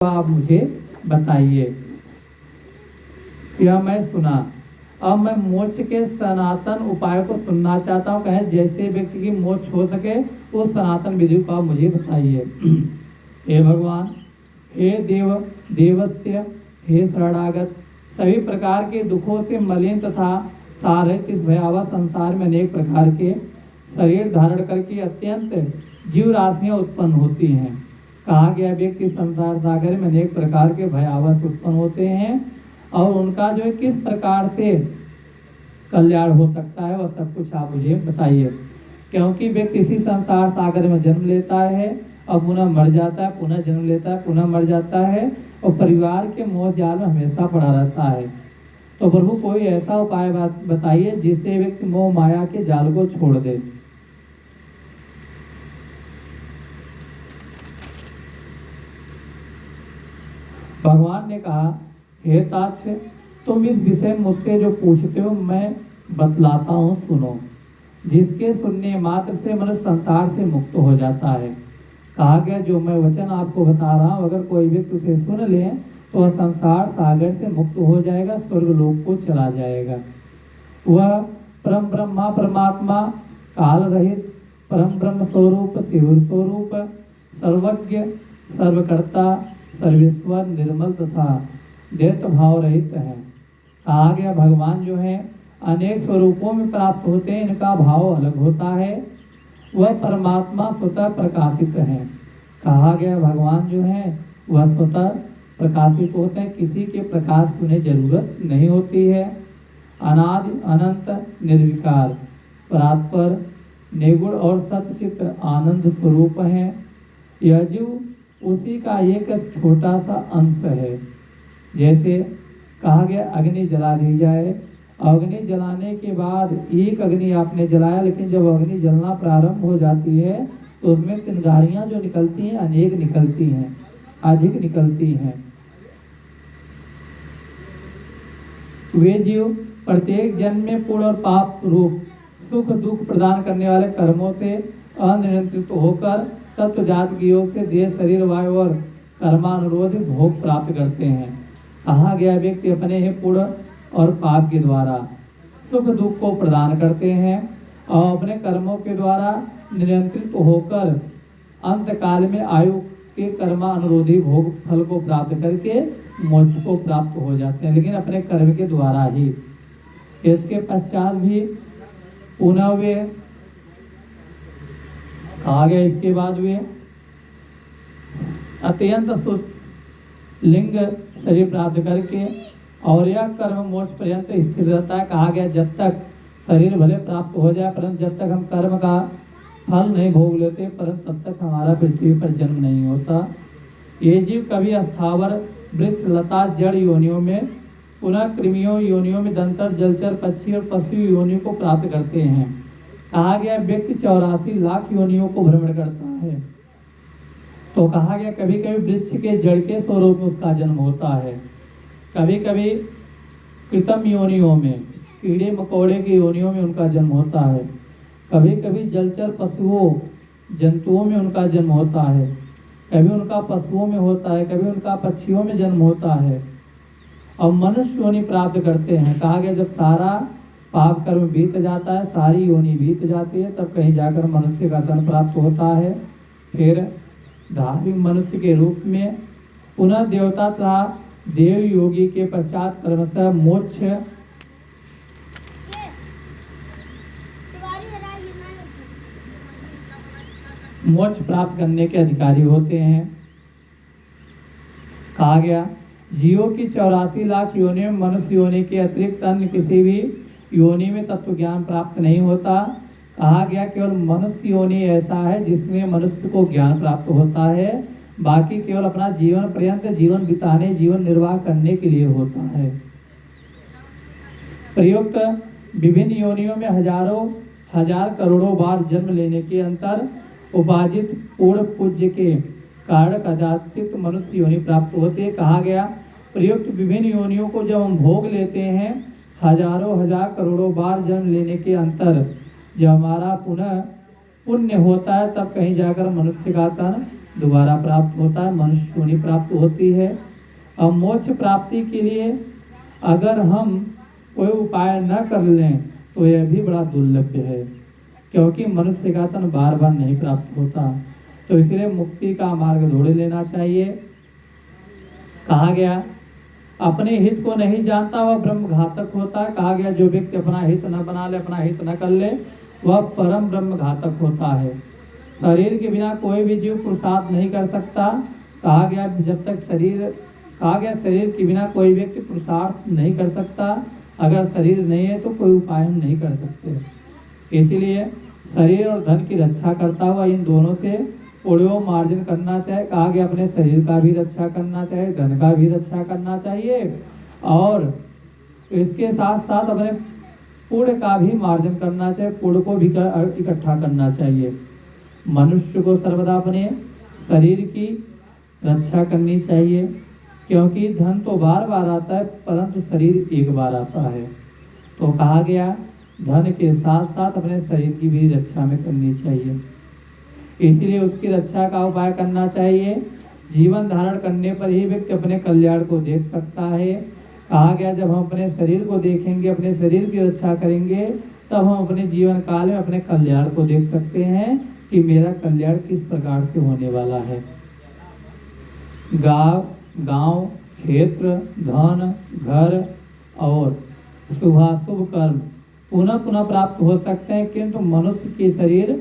आप मुझे बताइए। यह मैं सुना। अब मैं मोक्ष के सनातन उपाय को सुनना चाहता हूँ। कहे जैसे व्यक्ति की मोक्ष हो सके वो सनातन विधि को आप मुझे बताइए। हे भगवान, हे देवस्य, हे शरणागत, सभी प्रकार के दुखों से मलिन तथा सारहित इस भयावह संसार में अनेक प्रकार के शरीर धारण करके अत्यंत जीव राशियाँ उत्पन्न होती हैं। कहा गया व्यक्ति संसार सागर में अनेक प्रकार के भयावह उत्पन्न होते हैं और उनका जो है किस प्रकार से कल्याण हो सकता है वह सब कुछ आप मुझे बताइए। क्योंकि व्यक्ति इसी संसार सागर में जन्म लेता है और पुनः मर जाता है, पुनः जन्म लेता है, पुनः मर जाता है और परिवार के मोह जाल में हमेशा पड़ा रहता है। तो प्रभु कोई ऐसा उपाय बताइए जिससे व्यक्ति मोह माया के जाल को छोड़ दे। भगवान ने कहा, हे ताक्ष, तुम इस विषय मुझसे जो पूछते हो मैं बतलाता हूँ, सुनो। जिसके सुनने मात्र से मनुष्य संसार से मुक्त हो जाता है। कहा गया जो मैं वचन आपको बता रहा हूँ अगर कोई व्यक्ति उसे सुन ले तो वह संसार सागर से मुक्त हो जाएगा, स्वर्ग लोक को चला जाएगा। वह परम ब्रह्मा परमात्मा काल रहित परम ब्रह्म स्वरूप शिव स्वरूप सर्वज्ञ सर्वकर्ता सर्वेश्वर निर्मल तथा दैत्य भाव रहित है। कहा गया भगवान जो है अनेक स्वरूपों में प्राप्त होते हैं, इनका भाव अलग होता है। वह परमात्मा स्वतः प्रकाशित है। कहा गया भगवान जो है वह स्वतः प्रकाशित होते हैं, किसी के प्रकाश की उन्हें जरूरत नहीं होती है। अनादि अनंत निर्विकार परात्पर निगुण और सतचित आनंद स्वरूप है। यह जीव उसी का एक छोटा सा अंश है। जैसे कहा गया अग्नि जला दी जाए, अग्नि जलाने के बाद एक अग्नि आपने जलाया, लेकिन जब अग्नि जलना प्रारंभ हो जाती है तो उसमें चिंगारियां जो निकलती हैं अनेक निकलती हैं, अधिक निकलती हैं। वे जीव प्रत्येक जन्म में पुण्य और पाप रूप सुख दुख प्रदान करने वाले कर्मों से अनियंत्रित होकर तत्व जात के योग से देह शरीर वायु और कर्मानुरोध भोग प्राप्त करते हैं। कहा गया व्यक्ति अपने ही पुण्य और पाप के द्वारा सुख दुख को प्रदान करते हैं और अपने कर्मों के द्वारा नियंत्रित होकर अंत काल में आयु के कर्मानुरोधी भोग फल को प्राप्त करके मोक्ष को प्राप्त हो जाते हैं, लेकिन अपने कर्म के द्वारा ही। इसके पश्चात भी पुनः वे कहा गया इसके बाद वे अत्यंत लिंग शरीर प्राप्त करके और यह कर्म मोक्ष पर्यंत स्थिर रहता है। कहा गया जब तक शरीर भले प्राप्त हो जाए परंतु जब तक हम कर्म का फल नहीं भोग लेते परंतु तब तक हमारा पृथ्वी पर जन्म नहीं होता। ये जीव कभी स्थावर वृक्ष लता जड़ योनियों में, पुनः कृमियों योनियों में, दंतर जलचर पक्षी और पशु योनियों को प्राप्त करते हैं। कहा गया व्यक्ति 84 लाख योनियों को भ्रमण करता है। तो कहा गया कभी कभी वृक्ष के जड़ के स्वरूप में उसका जन्म होता है, कभी कभी कृत्रिम योनियों में कीड़े मकोड़े की योनियों में उनका जन्म होता है, कभी कभी जलचर पशुओं जंतुओं में उनका जन्म होता है, कभी उनका पशुओं में होता है, कभी उनका पक्षियों में जन्म होता है और मनुष्य योनि प्राप्त करते हैं। कहा गया जब सारा पाप कर्म बीत जाता है, सारी योनि बीत जाती है, तब कहीं जाकर मनुष्य का जन्म प्राप्त होता है। फिर धार्मिक मनुष्य के रूप में पुनः देवता तथा देव योगी के पश्चात क्रमशः मोक्ष प्राप्त करने के अधिकारी होते हैं। कहा गया जीवों की 84 लाख योनि में मनुष्य योनि के अतिरिक्त अन्य किसी भी योनि में तत्व ज्ञान प्राप्त नहीं होता। कहा गया केवल मनुष्य योनि ऐसा है जिसमें मनुष्य को ज्ञान प्राप्त होता है, बाकी केवल अपना जीवन पर्यंत जीवन बिताने जीवन निर्वाह करने के लिए होता है। प्रयुक्त विभिन्न योनियों में हजारों हजार करोड़ों बार जन्म लेने के अंतर उपार्जित पूर्ण पूज्य के कारण कदाचित मनुष्य योनि प्राप्त होते हैं। कहा गया प्रयुक्त विभिन्न योनियों को जब हम भोग लेते हैं हजारों हजार करोड़ों बार जन्म लेने के अंतर जब हमारा पुनः पुण्य होता है तब कहीं जाकर मनुष्य का तन दोबारा प्राप्त होता है, मनुष्य योनि प्राप्त होती है। और मोक्ष प्राप्ति के लिए अगर हम कोई उपाय न कर लें तो यह भी बड़ा दुर्लभ है, क्योंकि मनुष्य का तन बार बार नहीं प्राप्त होता। तो इसलिए मुक्ति का मार्ग ढूंढ लेना चाहिए। कहा गया अपने हित को नहीं जानता वह ब्रह्म घातक होता है। कहा गया जो व्यक्ति अपना हित न बना ले, अपना हित न कर ले, वह परम ब्रह्म घातक होता है। शरीर के बिना कोई भी जीव पुरुषार्थ नहीं कर सकता। कहा गया जब तक शरीर शरीर के बिना कोई व्यक्ति पुरुषार्थ नहीं कर सकता। अगर शरीर नहीं है तो कोई उपाय हम नहीं कर सकते। इसीलिए शरीर और धन की रक्षा करता हुआ इन दोनों से पुण्योमार्जन करना चाहिए। कहा गया अपने शरीर का भी रक्षा करना चाहिए, धन का भी रक्षा करना चाहिए, और इसके साथ साथ अपने पुण्य का भी मार्जन करना चाहिए, पुण्य को भी इकट्ठा करना चाहिए। मनुष्य को सर्वदा अपने शरीर की रक्षा करनी चाहिए, क्योंकि धन तो बार बार आता है परंतु शरीर एक बार आता है। तो कहा गया धन के साथ साथ अपने शरीर की भी रक्षा में करनी चाहिए। इसलिए उसकी रक्षा का उपाय करना चाहिए। जीवन धारण करने पर ही व्यक्ति अपने कल्याण को देख सकता है। कहा गया जब हम अपने शरीर को देखेंगे, अपने शरीर की रक्षा करेंगे, तब हम अपने जीवन काल में अपने कल्याण को देख सकते हैं कि मेरा कल्याण किस प्रकार से होने वाला है। गांव, क्षेत्र, धन, घर और शुभाशुभ कर्म पुनः पुनः प्राप्त हो सकते हैं, किंतु मनुष्य के शरीर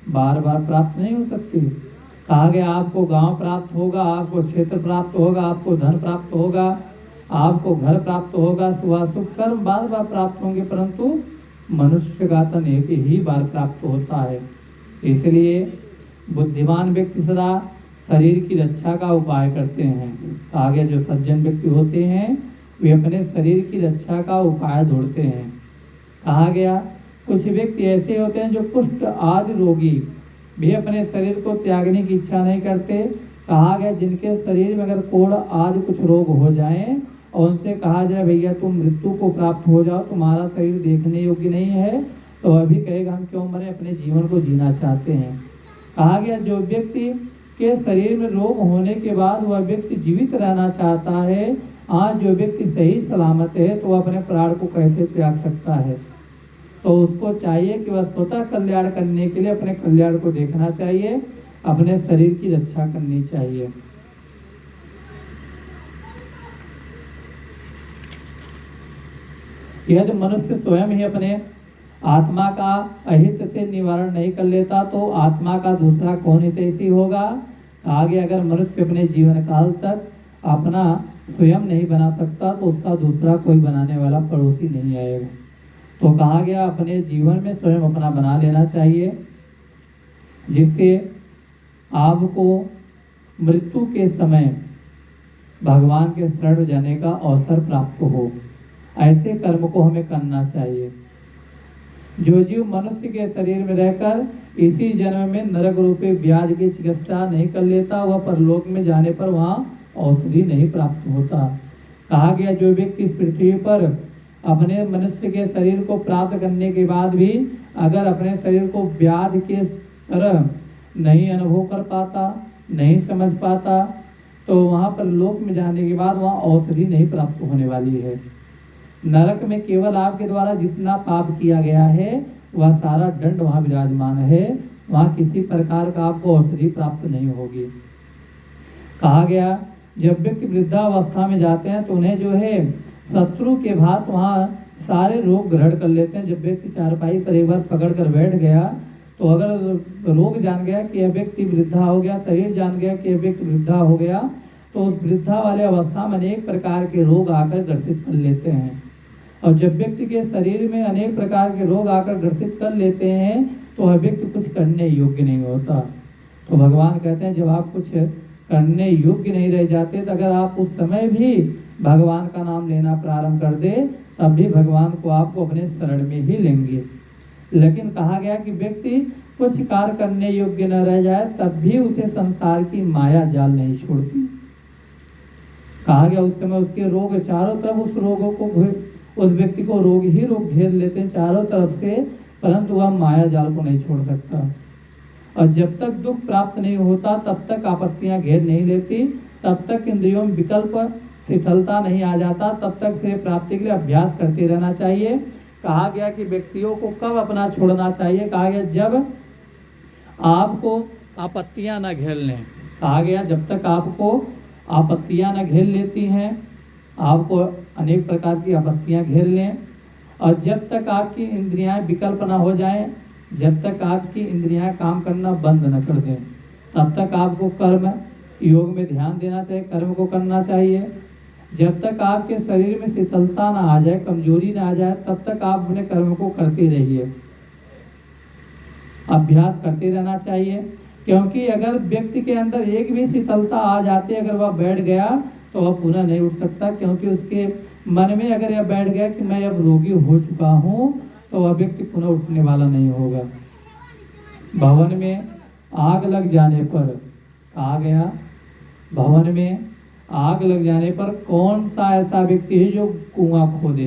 बार बार प्राप्त नहीं हो सकती। कहा गया आपको गांव प्राप्त होगा, आपको क्षेत्र प्राप्त होगा, आपको धन प्राप्त होगा, आपको घर प्राप्त होगा, शुभाशुभ कर्म बार बार प्राप्त होंगे, परंतु मनुष्य का तन एक ही बार प्राप्त होता है। इसलिए बुद्धिमान व्यक्ति सदा शरीर की रक्षा का उपाय करते हैं। कहा गया जो सज्जन व्यक्ति होते हैं वे अपने शरीर की रक्षा का उपाय ढूंढते हैं। कहा गया कुछ व्यक्ति ऐसे होते हैं जो कुष्ठ आदि रोगी भी अपने शरीर को त्यागने की इच्छा नहीं करते। कहा गया जिनके शरीर में अगर कोढ़ आदि कुछ रोग हो जाएं और उनसे कहा जाए भैया तुम मृत्यु को प्राप्त हो जाओ, तुम्हारा शरीर देखने योग्य नहीं है, तो अभी कहेगा हम क्यों मरे, अपने जीवन को जीना चाहते हैं। कहा गया जो व्यक्ति के शरीर में रोग होने के बाद वह व्यक्ति जीवित रहना चाहता है, आज जो व्यक्ति सही सलामत है तो वह अपने प्राण को कैसे त्याग सकता है। तो उसको चाहिए कि वह स्वतः कल्याण करने के लिए अपने कल्याण को देखना चाहिए, अपने शरीर की रक्षा करनी चाहिए। यदि मनुष्य स्वयं ही अपने आत्मा का अहित से निवारण नहीं कर लेता तो आत्मा का दूसरा कौन हितैषी होगा। आगे अगर मनुष्य अपने जीवन काल तक अपना स्वयं नहीं बना सकता तो उसका दूसरा कोई बनाने वाला पड़ोसी नहीं आएगा। तो कहा गया अपने जीवन में स्वयं अपना बना लेना चाहिए, जिससे आपको मृत्यु के समय भगवान के शरण जाने का अवसर प्राप्त हो। ऐसे कर्म को हमें करना चाहिए। जो जीव मनुष्य के शरीर में रहकर इसी जन्म में नरक रूपी व्याध की चिकित्सा नहीं कर लेता, वह परलोक में जाने पर वहाँ औषधि नहीं प्राप्त होता। कहा गया जो व्यक्ति इस पृथ्वी पर अपने मनुष्य के शरीर को प्राप्त करने के बाद भी अगर अपने शरीर को व्याध के तरह नहीं अनुभव कर पाता, नहीं समझ पाता, तो वहाँ पर लोक में जाने के बाद वहाँ औषधि नहीं प्राप्त होने वाली है। नरक में केवल आपके द्वारा जितना पाप किया गया है वह सारा दंड वहाँ विराजमान है, वहाँ किसी प्रकार का आपको औषधि प्राप्त नहीं होगी। कहा गया जब व्यक्ति वृद्धावस्था में जाते हैं तो उन्हें जो है शत्रु के भांति वहाँ सारे रोग ग्रहण कर लेते हैं। जब व्यक्ति चारपाई पर एक बार पकड़ कर बैठ गया तो अगर रोग जान गया कि यह व्यक्ति वृद्धा हो गया, शरीर जान गया कि यह व्यक्ति वृद्धा हो गया, तो उस वृद्धा वाले अवस्था में अनेक प्रकार के रोग आकर ग्रसित कर लेते हैं। और जब व्यक्ति के शरीर में अनेक प्रकार के रोग आकर ग्रसित कर लेते हैं तो वह व्यक्ति कुछ करने योग्य नहीं होता। तो भगवान कहते हैं जब आप कुछ करने योग्य नहीं रह जाते तो अगर आप उस समय भी भगवान का नाम लेना प्रारंभ कर दे तब भी भगवान को आपको अपने शरण में ही लेंगे। लेकिन कहा गया कि व्यक्ति कुछ कार्य करने योग्य न रह जाए तब भी उसे संसार की माया जाल नहीं छोड़ती। कहा गया उस समय उसके रोग चारों तरफ उस रोगों को उस व्यक्ति को रोग ही रोग घेर लेते हैं चारों तरफ से, परंतु वह माया जाल को नहीं छोड़ सकता। और जब तक दुख प्राप्त नहीं होता तब तक आपत्तियां घेर नहीं लेती, तब तक इंद्रियों में विकल्प शिथिलता नहीं आ जाता, तब तक श्रेय प्राप्ति के लिए अभ्यास करते रहना चाहिए। कहा गया कि व्यक्तियों को कब अपना छोड़ना चाहिए, कहा गया जब आपको आपत्तियां न घेर लें। कहा गया जब तक आपको आपत्तियां न घेर लेती हैं, आपको अनेक प्रकार की आपत्तियां घेर लें, और जब तक आपकी इंद्रियां विकल्प न हो जाएं, जब तक आपकी इंद्रियां काम करना बंद न कर दें, तब तक आपको कर्म योग में ध्यान देना चाहिए, कर्म को करना चाहिए। जब तक आपके शरीर में शीतलता ना आ जाए, कमजोरी ना आ जाए, तब तक आप अपने कर्म को करते रहिए, अभ्यास करते रहना चाहिए। क्योंकि अगर व्यक्ति के अंदर एक भी शीतलता आ जाती है, अगर वह बैठ गया तो वह पुनः नहीं उठ सकता, क्योंकि उसके मन में अगर यह बैठ गया कि मैं अब रोगी हो चुका हूँ, तो वह व्यक्ति पुनः उठने वाला नहीं होगा। भवन में आग लग जाने पर, कहा गया भवन में आग लग जाने पर कौन सा ऐसा व्यक्ति है जो कुआं खोदे।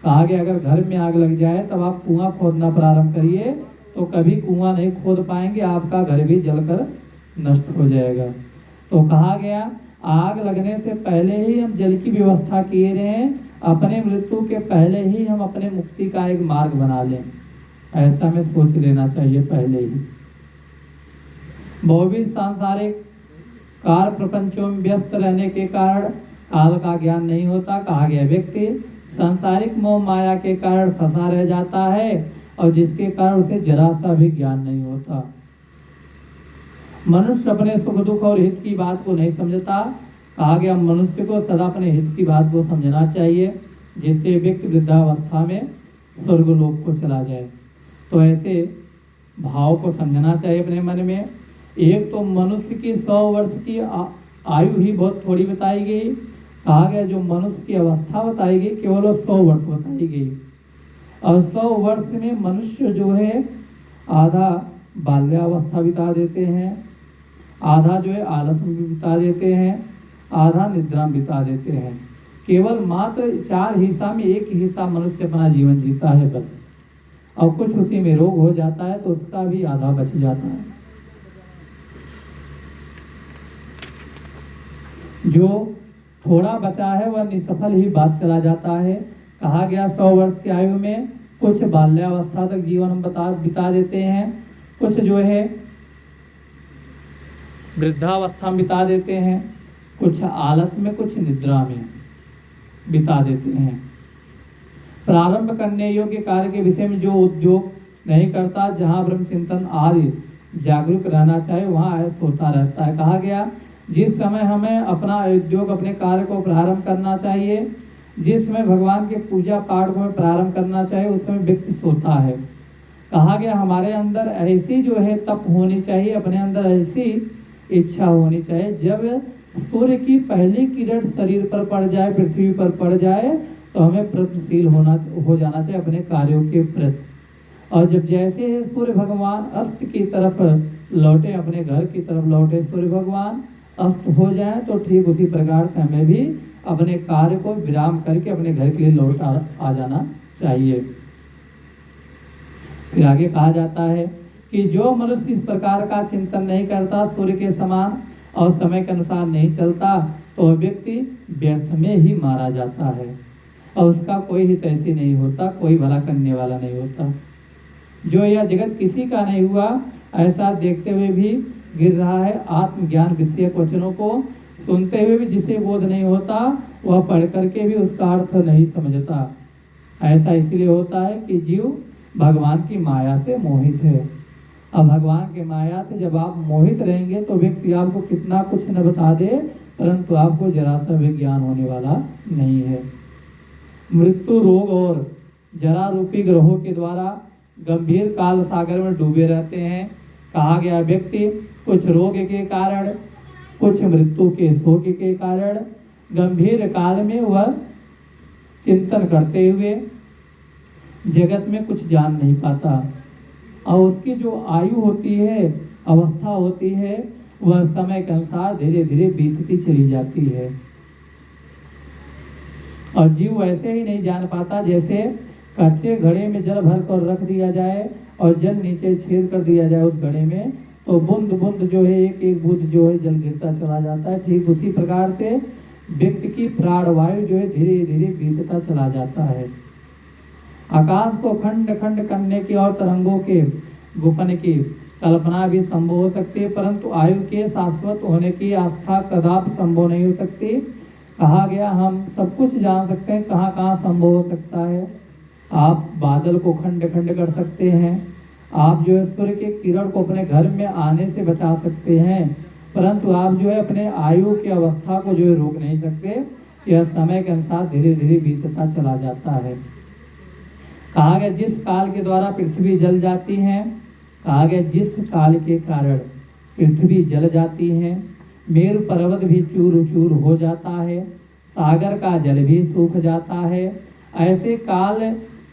कहा गया अगर घर में आग लग जाए तब आप कुआं खोदना प्रारंभ करिए, तो कभी कुआं नहीं खोद पाएंगे, आपका घर भी जलकर नष्ट हो जाएगा। तो कहा गया आग लगने से पहले ही हम जल की व्यवस्था किए रहें, अपने मृत्यु के पहले ही हम अपने मुक्ति का एक मार्ग बना लें, ऐसा हमें सोच लेना चाहिए पहले ही। बहुविध सांसारिक कार्य प्रपंचों में व्यस्त रहने के कारण काल का ज्ञान नहीं होता। कहा गया व्यक्ति सांसारिक मोह माया के कारण फंसा रह जाता है, और जिसके कारण उसे जरा सा भी ज्ञान नहीं होता। मनुष्य अपने सुख दुख और हित की बात को नहीं समझता। कहा गया मनुष्य को सदा अपने हित की बात को समझना चाहिए, जिससे व्यक्ति वृद्धावस्था में स्वर्गलोक को चला जाए। तो ऐसे भाव को समझना चाहिए अपने मन में। एक तो मनुष्य की 100 वर्ष की आयु ही बहुत थोड़ी बताई गई। कहा गया जो मनुष्य की अवस्था बताई गई केवल 100 वर्ष बताई गई, और 100 वर्ष में मनुष्य जो है आधा बाल्यावस्था बिता देते हैं, आधा जो है आलस में बिता देते हैं, आधा निद्रा में बिता देते हैं। केवल मात्र 4 हिस्सा में एक हिस्सा मनुष्य अपना जीवन जीता है बस, और कुछ उसी में रोग हो जाता है तो उसका भी आधा बच जाता है। जो थोड़ा बचा है वह निसफल ही बात चला जाता है। कहा गया 100 वर्ष की आयु में कुछ बाल्यावस्था तक जीवन हम बिता देते हैं, कुछ जो है वृद्धावस्था में बिता देते हैं, कुछ आलस में, कुछ निद्रा में बिता देते हैं। प्रारंभ करने योग्य कार्य के विषय में जो उद्योग नहीं करता, जहाँ ब्रह्म चिंतन आदि जागरूक रहना चाहिए, वहाँ सोता रहता है। कहा गया जिस समय हमें अपना उद्योग अपने कार्य को प्रारंभ करना चाहिए, जिस समय भगवान के पूजा पाठ को प्रारंभ करना चाहिए, उस समय व्यक्ति सोता है। कहा गया हमारे अंदर ऐसी जो है तप होनी चाहिए, अपने अंदर ऐसी इच्छा होनी चाहिए, जब सूर्य की पहली किरण शरीर पर पड़ जाए, पृथ्वी पर पड़ जाए, तो हमें प्रयत्नशील हो जाना चाहिए अपने कार्यों के प्रति। और जब जैसे ही सूर्य भगवान अस्त की तरफ लौटे, अपने घर की तरफ लौटे, सूर्य भगवान अस्त हो जाए, तो ठीक उसी प्रकार से हमें भी अपने कार्य को विराम करके अपने घर के लिए लौट आ जाना चाहिए। फिर आगे कहा जाता है कि जो मनुष्य इस प्रकार का चिंतन नहीं करता, सूर्य के समान और समय के अनुसार नहीं चलता, तो वह व्यक्ति व्यर्थ में ही मारा जाता है, और उसका कोई हित ऐसी नहीं होता, कोई भला करने वाला नहीं होता। जो यह जगत किसी का नहीं हुआ ऐसा देखते हुए भी गिर रहा है, आत्मज्ञान विषयक वचनों को सुनते हुए भी जिसे बोध नहीं होता, वह पढ़ करके भी उसका अर्थ नहीं समझता। ऐसा इसलिए होता है कि जीव भगवान की माया से मोहित है। अब भगवान की माया से जब आप मोहित रहेंगे तो व्यक्ति आपको कितना कुछ न बता दे, परंतु आपको जरा सा भी ज्ञान होने वाला नहीं है। मृत्यु, रोग और जरा रूपी ग्रहों के द्वारा गंभीर काल सागर में डूबे रहते हैं। कहा गया व्यक्ति कुछ रोग के कारण, कुछ मृत्यु के शोक के कारण गंभीर काल में वह चिंतन करते हुए जगत में कुछ जान नहीं पाता, और उसकी जो आयु होती है, अवस्था होती है, वह समय के अनुसार धीरे धीरे बीतती चली जाती है। और जीव वैसे ही नहीं जान पाता जैसे कच्चे घड़े में जल भर कर रख दिया जाए और जल नीचे छेद कर दिया जाए उस घड़े में, तो बूंद बूंद जो है एक एक बूंद जो है जल गिरता चला जाता है। ठीक उसी प्रकार से व्यक्ति की प्राणवायु जो है धीरे धीरे बीतता चला जाता है। आकाश को खंड खंड करने की और तरंगों के गुफन की कल्पना भी संभव हो सकती है, परंतु आयु के शाश्वत होने की आस्था कदापि संभव नहीं हो सकती। कहा गया हम सब कुछ जान सकते हैं, कहाँ कहाँ संभव हो सकता है। आप बादल को खंड खंड कर सकते हैं, आप जो है सूर्य के किरण को अपने घर में आने से बचा सकते हैं, परंतु आप जो है अपने आयु की अवस्था को जो है रोक नहीं सकते। यह समय के अनुसार धीरे धीरे बीतता चला जाता है। कहा गया जिस काल के द्वारा पृथ्वी जल जाती है, कहा गया जिस काल के कारण पृथ्वी जल जाती है, मेरु पर्वत भी चूर चूर हो जाता है, सागर का जल भी सूख जाता है, ऐसे काल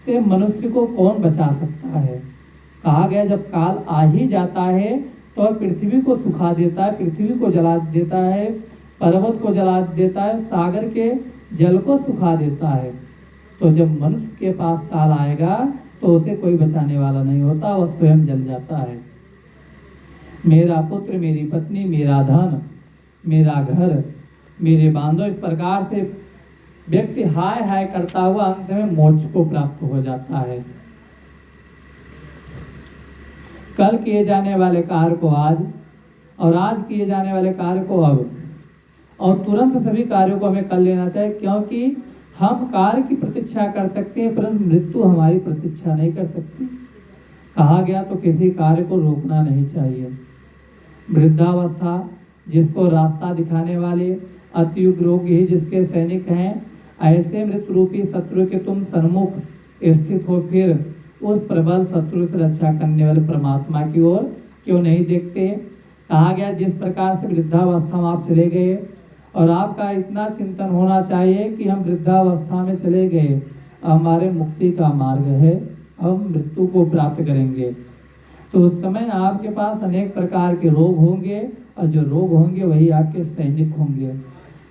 से मनुष्य को कौन बचा सकता है। कहा गया जब काल आ ही जाता है तो पृथ्वी को सुखा देता है, पृथ्वी को जला देता है, पर्वत को जला देता है, सागर के जल को सुखा देता है। तो जब मनुष्य के पास काल आएगा तो उसे कोई बचाने वाला नहीं होता, वह स्वयं जल जाता है। मेरा पुत्र, मेरी पत्नी, मेरा धन, मेरा घर, मेरे बांधो, इस प्रकार से व्यक्ति हाय हाय करता हुआ अंत में मोक्ष को प्राप्त हो जाता है। कल किए जाने वाले कार्य को आज और आज किए जाने वाले कार्य को अब, और तुरंत सभी कार्यों को हमें कर लेना चाहिए, क्योंकि हम कार्य की प्रतीक्षा कर सकते हैं परंतु मृत्यु हमारी प्रतीक्षा नहीं कर सकती। कहा गया तो किसी कार्य को रोकना नहीं चाहिए। वृद्धावस्था जिसको रास्ता दिखाने वाले अतियुग रोग ही जिसके सैनिक हैं, ऐसे मृत्यु रूपी शत्रु के तुम सन्मुख स्थित हो, फिर उस प्रबल शत्रु से रक्षा करने वाले परमात्मा की ओर क्यों नहीं देखते। कहा गया जिस प्रकार से वृद्धावस्था में आप चले गए और आपका इतना चिंतन होना चाहिए कि हम वृद्धावस्था में चले गए, हमारे मुक्ति का मार्ग है, हम मृत्यु को प्राप्त करेंगे, तो उस समय आपके पास अनेक प्रकार के रोग होंगे और जो रोग होंगे वही आपके सैनिक होंगे।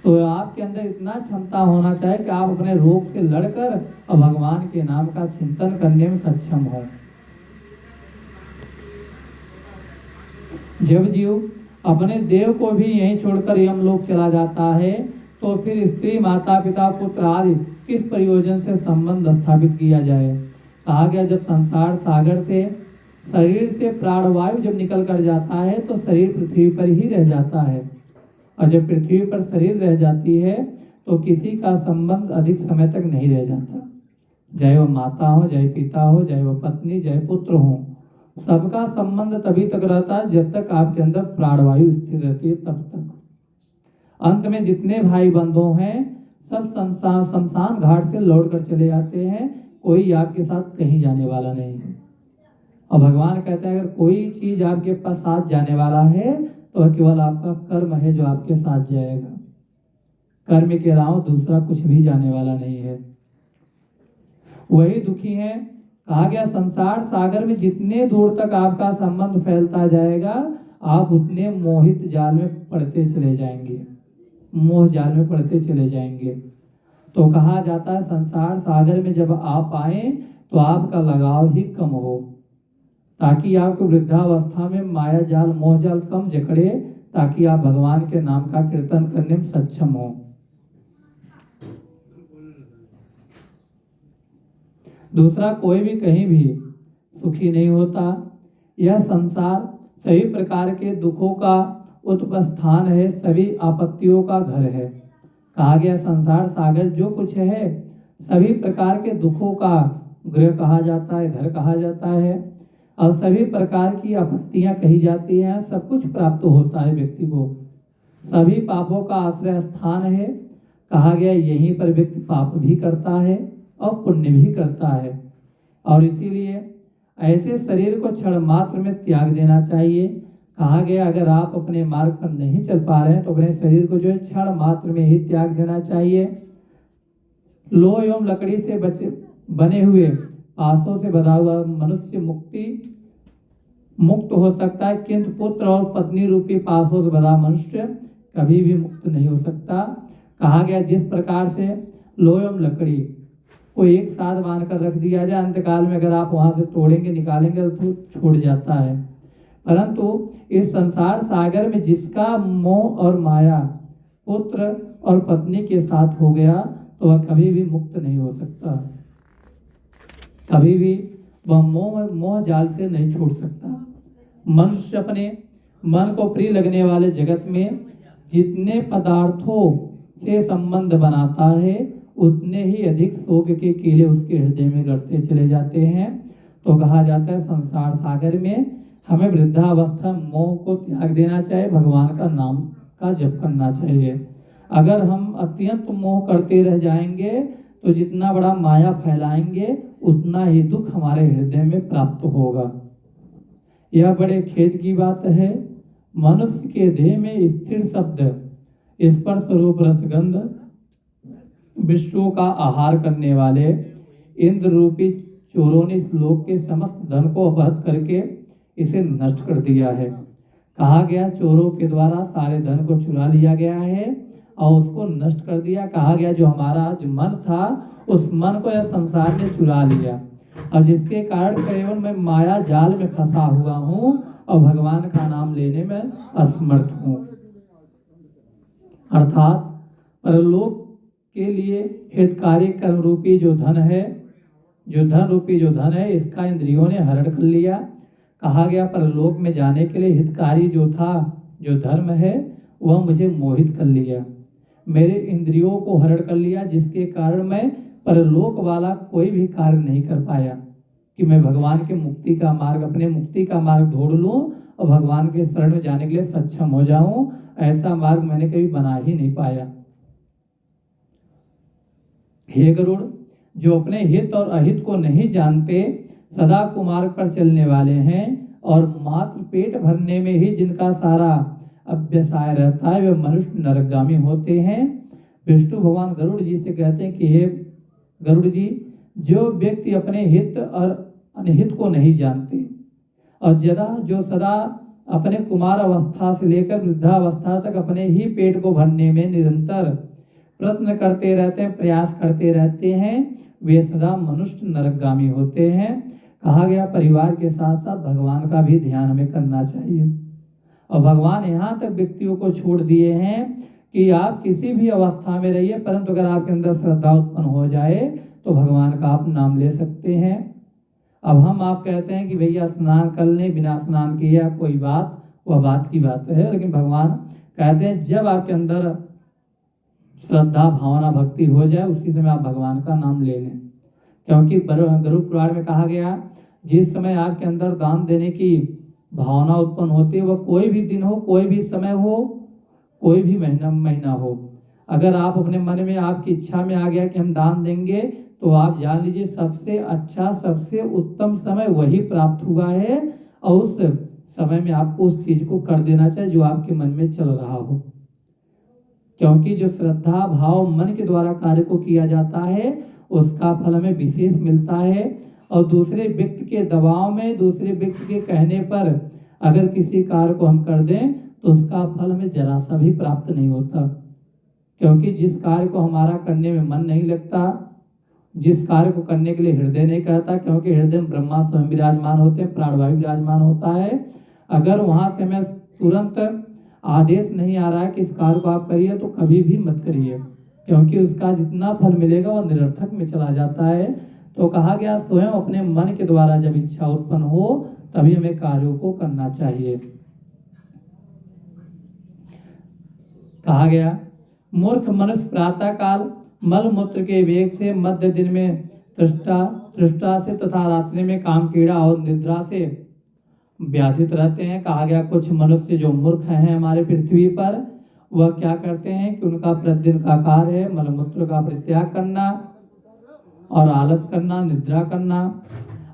तो आपके अंदर इतना क्षमता होना चाहिए कि आप अपने रोग से लड़कर और भगवान के नाम का चिंतन करने में सक्षम हो। जब जीव अपने देव को भी यहीं छोड़कर यमलोक चला जाता है तो फिर स्त्री, माता पिता, पुत्र आदि किस प्रयोजन से संबंध स्थापित किया जाए। कहा गया जब संसार सागर से शरीर से प्राणवायु जब निकल कर जाता है तो शरीर पृथ्वी पर ही रह जाता है, और जब पृथ्वी पर शरीर रह जाती है तो किसी का संबंध अधिक समय तक नहीं रह जाता। चाहे वह माता हो, चाहे पिता हो, चाहे वह पत्नी, चाहे पुत्र हो, सबका संबंध तभी तक रहता है जब तक आपके अंदर प्राणवायु स्थिर रहती है, तब तक। अंत में जितने भाई बंधु हैं सब शमशान घाट से लौट कर चले जाते हैं, कोई आपके साथ कहीं जाने वाला नहीं है। और भगवान कहते हैं अगर कोई चीज आपके पास साथ जाने वाला है तो केवल आपका कर्म है जो आपके साथ जाएगा, कर्म के अलावा दूसरा कुछ भी जाने वाला नहीं है। वही दुखी है। कहा गया संसार सागर में जितने दूर तक आपका संबंध फैलता जाएगा आप उतने मोहित जाल में पड़ते चले जाएंगे, मोह जाल में पड़ते चले जाएंगे। तो कहा जाता है संसार सागर में जब आप आए तो आपका लगाव ही कम हो, ताकि आपको वृद्धावस्था में माया जाल, मोह जाल कम जकड़े, ताकि आप भगवान के नाम का कीर्तन करने में सक्षम हो। दूसरा कोई भी कहीं भी सुखी नहीं होता। यह संसार सभी प्रकार के दुखों का उत्पस्थान है, सभी आपत्तियों का घर है। कहा गया संसार सागर जो कुछ है सभी प्रकार के दुखों का गृह कहा जाता है, घर कहा जाता है, और सभी प्रकार की आपत्तियां कही जाती हैं। सब कुछ प्राप्त होता है व्यक्ति को, सभी पापों का आश्रय स्थान है। कहा गया यहीं पर व्यक्ति पाप भी करता है और पुण्य भी करता है, और इसीलिए ऐसे शरीर को क्षण मात्र में त्याग देना चाहिए। कहा गया अगर आप अपने मार्ग पर नहीं चल पा रहे हैं तो अपने शरीर को जो है क्षण मात्र में ही त्याग देना चाहिए। लोह एवं लकड़ी से बने हुए पासों से बधा हुआ मनुष्य मुक्त हो सकता है, किंतु पुत्र और पत्नी रूपी पासों से बधा मनुष्य कभी भी मुक्त नहीं हो सकता। कहा गया जिस प्रकार से लोह एवं लकड़ी को एक साथ बांध कर रख दिया जाए, अंतकाल में अगर आप वहां से तोड़ेंगे निकालेंगे तो छूट जाता है। परंतु इस संसार सागर में जिसका मोह और माया पुत्र और पत्नी के साथ हो गया तो वह कभी भी मुक्त नहीं हो सकता, कभी भी वह मोह जाल से नहीं छूट सकता। मनुष्य अपने मन को प्रिय लगने वाले जगत में जितने पदार्थों से संबंध बनाता है उतने ही अधिक शोक के कीड़े उसके हृदय में गढ़ते चले जाते हैं। तो कहा जाता है संसार सागर में हमें वृद्धावस्था मोह को त्याग देना चाहिए, भगवान का नाम का जप करना चाहिए। अगर हम अत्यंत मोह करते रह जाएंगे तो जितना बड़ा माया फैलाएंगे उतना ही दुख हमारे हृदय में प्राप्त होगा। यह बड़े खेद की बात है। मनुष्य के देह में स्थिर शब्द स्पर्श रूप रसगंध विश्वों का आहार करने वाले इंद्र रूपी चोरों ने इस लोक के समस्त धन को अपहृत करके इसे नष्ट कर दिया है। कहा गया चोरों के द्वारा सारे धन को चुरा लिया गया है और उसको नष्ट कर दिया। कहा गया जो हमारा जो मन था उस मन को यह संसार ने चुरा लिया और जिसके कारण केवल मैं माया जाल में फंसा हुआ हूँ और भगवान का नाम लेने में असमर्थ हूँ। अर्थात परलोक के लिए हितकारी कर्म रूपी जो धन है, जो धन रूपी जो धन है इसका इंद्रियों ने हरण कर लिया। कहा गया परलोक में जाने के लिए हितकारी जो था, जो धर्म है वह मुझे मोहित कर लिया, मेरे इंद्रियों को हरण कर लिया, जिसके कारण मैं परलोक वाला कोई भी कार्य नहीं कर पाया कि मैं भगवान के मुक्ति का मार्ग, अपने मुक्ति का मार्ग ढूंढ लूं और भगवान के शरण में जाने के लिए सक्षम हो जाऊं। ऐसा मार्ग मैंने कभी बना ही नहीं पाया। हे गरुड़, जो अपने हित और अहित को नहीं जानते, सदा कुमार्ग पर चलने वाले हैं और मात्र पेट भरने में ही जिनका सारा अभ्यसाय रहता है वे मनुष्य नरकगामी होते हैं। विष्णु भगवान गरुड़ जी से कहते हैं कि हे गरुड़ जी, जो व्यक्ति अपने हित और अनहित को नहीं जानते और जो सदा अपने कुमार अवस्था से लेकर वृद्धावस्था तक अपने ही पेट को भरने में निरंतर प्रयत्न करते रहते हैं, प्रयास करते रहते हैं, वे सदा मनुष्य नरकगामी होते हैं। कहा गया परिवार के साथ साथ भगवान का भी ध्यान हमें करना चाहिए। और भगवान यहाँ तक व्यक्तियों को छोड़ दिए हैं कि आप किसी भी अवस्था में रहिए, परंतु अगर आपके अंदर श्रद्धा उत्पन्न हो जाए तो भगवान का आप नाम ले सकते हैं। अब हम आप कहते हैं कि भैया स्नान कर लें, बिना स्नान किया कोई बात, वह बात की बात है, लेकिन भगवान कहते हैं जब आपके अंदर श्रद्धा भावना भक्ति हो जाए उसी समय आप भगवान का नाम ले लें। क्योंकि गरुड़ पुराण में कहा गया जिस समय आपके अंदर दान देने की भावना उत्पन्न होती है, वह कोई भी दिन हो, कोई भी समय हो, कोई भी महीना हो, अगर आप अपने मन में आपकी इच्छा में आ गया कि हम दान देंगे तो आप जान लीजिए सबसे अच्छा सबसे उत्तम समय वही प्राप्त हुआ है और उस समय में आपको उस चीज को कर देना चाहिए जो आपके मन में चल रहा हो। क्योंकि जो श्रद्धा भाव मन के द्वारा कार्य को किया जाता है उसका फल हमें विशेष मिलता है और दूसरे व्यक्ति के दबाव में, दूसरे व्यक्ति के कहने पर अगर किसी कार्य को हम कर दें तो उसका फल हमें जरा सा भी प्राप्त नहीं होता। क्योंकि जिस कार्य को हमारा करने में मन नहीं लगता, जिस कार्य को करने के लिए हृदय नहीं कहता, क्योंकि हृदय में ब्रह्मा स्वयं विराजमान होते हैं, प्राणवायु विराजमान होता है, अगर वहां से हमें तुरंत आदेश नहीं आ रहा है कि इस कार्य को आप करिए तो कभी भी मत करिए, क्योंकि उसका जितना फल मिलेगा वह निरर्थक में चला जाता है। तो कहा गया स्वयं अपने मन के द्वारा जब इच्छा उत्पन्न हो तभी हमें कार्यों को करना चाहिए। कहा गया मूर्ख मनुष्य प्रातः काल मल मूत्र के वेग से, मध्य दिन में तृष्णा से तथा रात्रि में काम कीड़ा और निद्रा से व्याधित रहते हैं। कहा गया कुछ मनुष्य जो मूर्ख हैं हमारे पृथ्वी पर, वह क्या करते हैं कि उनका प्रतिदिन का कार्य है मलमूत्र का परित्याग करना और आलस करना, निद्रा करना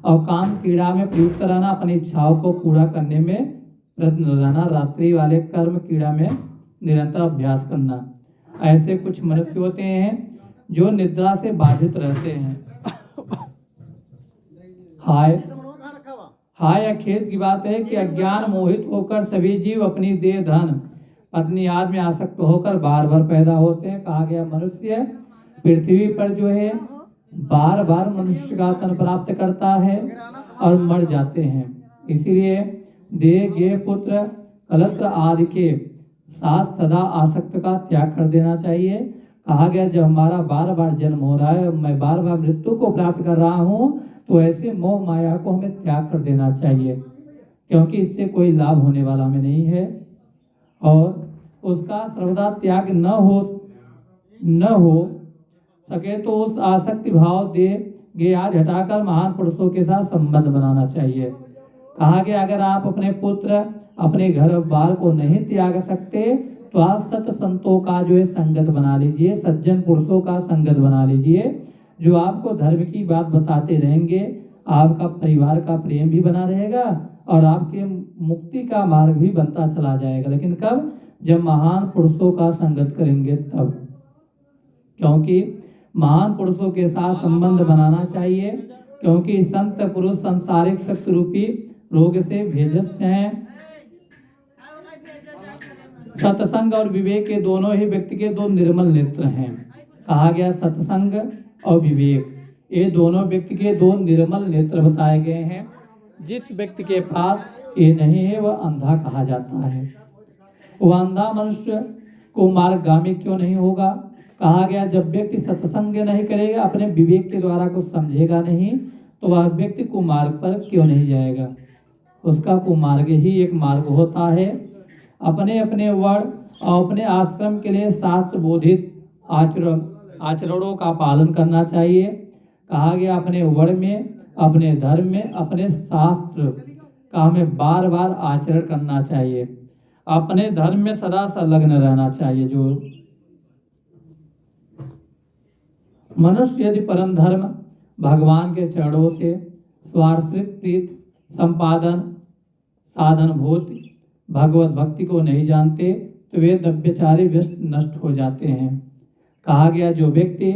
और काम कीड़ा में प्रयुक्त रहना, अपनी इच्छाओं को पूरा करने में प्रयत्न रहना, रात्रि वाले कर्म कीड़ा में निरंतर अभ्यास करना। ऐसे कुछ मनुष्य होते हैं जो निद्रा से बाधित रहते हैं। हाय या खेद की बात है कि अज्ञान मोहित होकर सभी जीव अपनी देह धन पत्नी आदि में आसक्त होकर बार बार पैदा होते हैं। कहा गया मनुष्य पृथ्वी पर जो है बार बार मनुष्य का तन प्राप्त करता है और मर जाते हैं। इसलिए देह गे पुत्र कलत्र आदि के साथ सदा आसक्त का त्याग कर देना चाहिए। कहा गया जब हमारा बार बार जन्म हो रहा है, मैं बार बार मृत्यु को प्राप्त कर रहा हूँ, तो ऐसे मोह माया को हमें त्याग कर देना चाहिए, क्योंकि इससे कोई लाभ होने वाला हमें नहीं है। और उसका सर्वदा त्याग न हो सके तो उस आसक्ति भाव दे गे आज हटाकर महान पुरुषों के साथ संबंध बनाना चाहिए। कहा गया अगर आप अपने पुत्र अपने घर बार को नहीं त्याग सकते तो आप सत संतों का जो है संगत बना लीजिए, सज्जन पुरुषों का संगत बना लीजिए, जो आपको धर्म की बात बताते रहेंगे। आपका परिवार का प्रेम भी बना रहेगा और आपके मुक्ति का मार्ग भी बनता चला जाएगा। लेकिन कब? जब महान पुरुषों का संगत करेंगे तब, क्योंकि महान पुरुषों के साथ संबंध बनाना चाहिए, क्योंकि संत पुरुष संसारिक शक्ति रूपी रोग से भेजत हैं। सत्संग और विवेक के दोनों ही व्यक्ति के दो निर्मल नेत्र हैं। कहा गया सत्संग और विवेक ये दोनों व्यक्ति के दो निर्मल नेत्र बताए गए हैं। जिस व्यक्ति के पास ये नहीं है वह अंधा कहा जाता है। वह अंधा मनुष्य को मार्गगामी क्यों नहीं होगा? कहा गया जब व्यक्ति सत्संग नहीं करेगा, अपने विवेक के द्वारा कुछ समझेगा नहीं, तो वह व्यक्ति कुमार्ग पर क्यों नहीं जाएगा? उसका कुमार्ग ही एक मार्ग होता है। अपने अपने वर्ण और अपने आश्रम के लिए शास्त्र बोधित आचरणों का पालन करना चाहिए। कहा गया अपने वर्ण में, अपने धर्म में, अपने शास्त्र का हमें बार बार आचरण करना चाहिए। अपने धर्म में सदा संलग्न रहना चाहिए। जो मनुष्य यदि परम धर्म भगवान के चरणों से स्वार्थिक प्रीत संपादन साधन भूत भगवत भक्ति को नहीं जानते तो वे दव्यचारी व्यस्त नष्ट हो जाते हैं। कहा गया जो व्यक्ति